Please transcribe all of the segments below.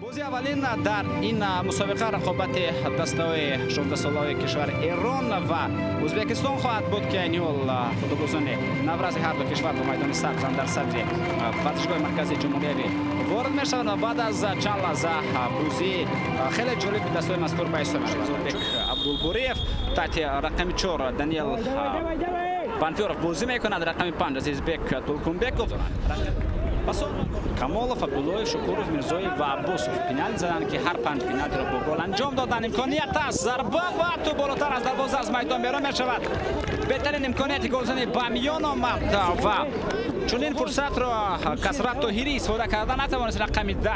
بازی اولین در این مسابقه رقابت دسته‌های 16 ساله کشور ایران و ازبکستان خواهد بود که این فوتبالبازان نوروز هر دو کشور به میدان سبز در صدر ورزشگاه مرکزی جمهوری وارد میشوند و بعد از چند لحظه بازی خیلی جالب دسته‌های مذکور به حساب می‌رسد. عبدالبوریف تحت رقم 4 دانیل پانفیورов بازی می‌کند، رقم 5 عزیزبек толкунбеков، камолов، абдуллоев، шукуров، мирзоев ва аббосов пенальти заданд ки ҳар 5 пенальтиро бо гол анҷом доданд. имконият аст, зарба ва ту болотар аз дарвоза аз майдон берун мешавад. беҳтарин имконияти голзанӣ ба миён омад ва чунин фурсатро касрат тоҳирӣ истифода карда натавонист. рақами 10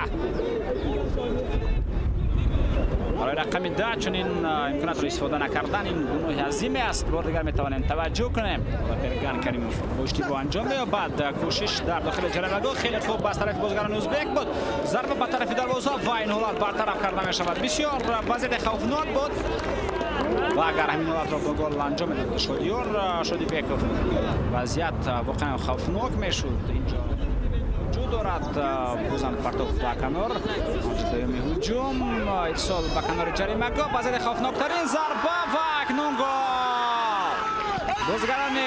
برای رقم 10 چنین امکانات رو استفاده نکردن این گناه عظیمی است. بار دیگر میتوانیم توجه کنیم پیرگان کریموف پشتیبانی انجام میده. بعد کوشش در داخل جریمه گل خیلی خوب از طرف بازیکن ازبک بود. ضربه به طرف دروازه و این حالت برطرف کرده میشود. بسیار وضعیت خوفناک بود و اگر همین حالت را با گل انجام میداد شودیبکوف وضعیت واقعا خوفناک میشد. اینجا دارد بازم پرتاب به کنار دومی هجوم اتصال به کنار جریمه گاه وضعیت خوفناکترین ضربه و اکنون گل. بازیکنان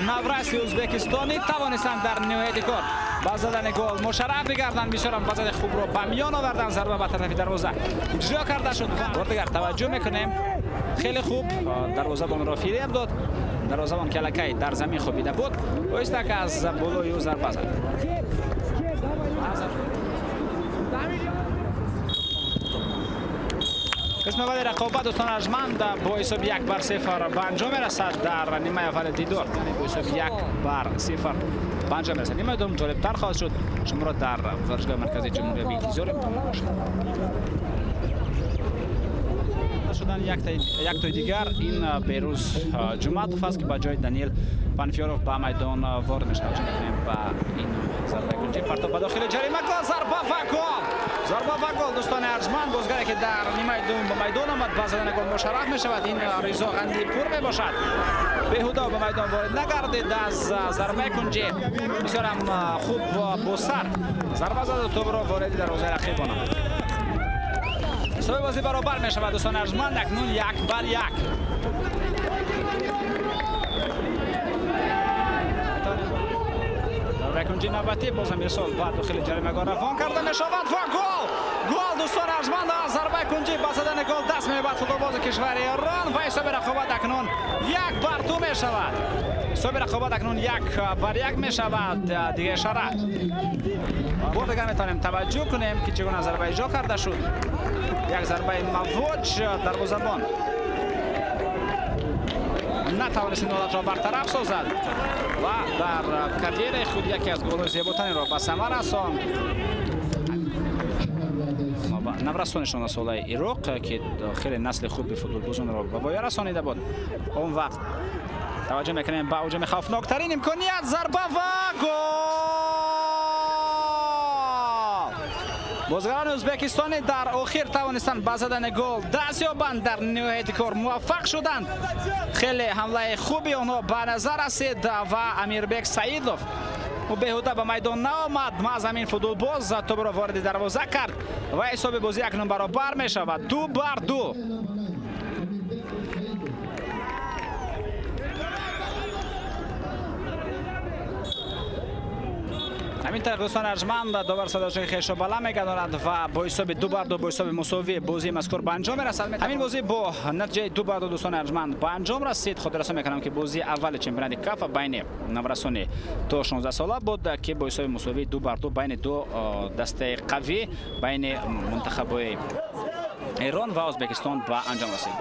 نوروز ازبکستانی توانستند در نهایت کار با زدن گل مشرف بگردند. بسیار وضعیت خوب را به میان آوردند. ضربه به طرف دروازه اجرا کرده شد. بار دیگر توجه میکنیم خیلی خوب دروازه‌بان را فریب داد. دروازه‌بان کلکی در زمین خوابیده بود. بایسته که از بالای او ضربه زد. قسم اول رقابت دوستان ارجمند با حساب 1-0 به انجام میرسد در نیمه اول دیدار. با حساب 1-0 به انجام میرسد. نیمه دوم جالبتر خواهد شد. شما را در ورزشگاه مرکزی جمهوری به انتظار شدن یک تای دیگر این بیروز جمعه است که با جای دانیل پانفیورов به میدان وارد میشه. با این ضربه گلچه پرتاب به داخل جریمه گل ضربه و گل دوستان ارجمند. بازیکنی که در نیمه دوم به میدان آمد با زدن گل مشرف می شود. این رضا قندی پور می باشد. بهوده به میدان وارد نگردید از ضربه کنجی بسیار خوب و با سر ضربه زد و توپ را وارد دروازه رقیبان آمد. حساب بازی برابر می شود دوستان ارجمند. اکنون 1-1. رکنجی نوبتی بازم ارسال بعد داخل جریمه گاه روان کرده می شود و گل دوستان ارجمند. ضربه کنجی با زدن گل دست می‌یابد فوتبالباز کشور ایران و حساب رقابت اکنون 1-2 می شود. حساب رقابت اکنون 1-1 می شود. دیگه اشاره بار دیگر میتونیم توجه کنیم که چگونه ضربه اجرا کرده شد. یک ضربه موج دروازه‌بان نتوانست این حالت را برطرف سازد و در کریر خود یکی از گل‌های زیباترین را به ثمر رساند. نوروز 16 ساله عراق که خیلی نسل خوب به فوتبالبازان را به پایان رسانیده بود. اون وقت توجه میکنیم به هجوم خوفناکترین امکانیت ضربه و گل. بازیکنان ازبکستانی در آخر توانستند با زدن گل دست یابند. در نهایت کار موفق شدند. خیلی حمله خوبی آنها به نظر رسید و امیربek سعیدov و بهوده به میدان نآمد. از همین فوتبالباز توپ را وارد دروازه کرد و حساب بازی اکنون برابر می شود 2-2. همین طریق دوستان ارجمند داور صداچه خویش را بالا میگذارد و با حساب 2-2 با حساب مساوی بازی مذکور به انجام میرسد. همین بازی با نتیجه 2-2 دوستان ارجمند به انجام رسید. خود رسا میکنم که بازی اول چمپیونات کاف بین نوروزان تا 16 ساله بود که با حساب مساوی 2-2 بین دو دسته قوی بین منتخب‌های ایران و ازبکستان به انجام رسید.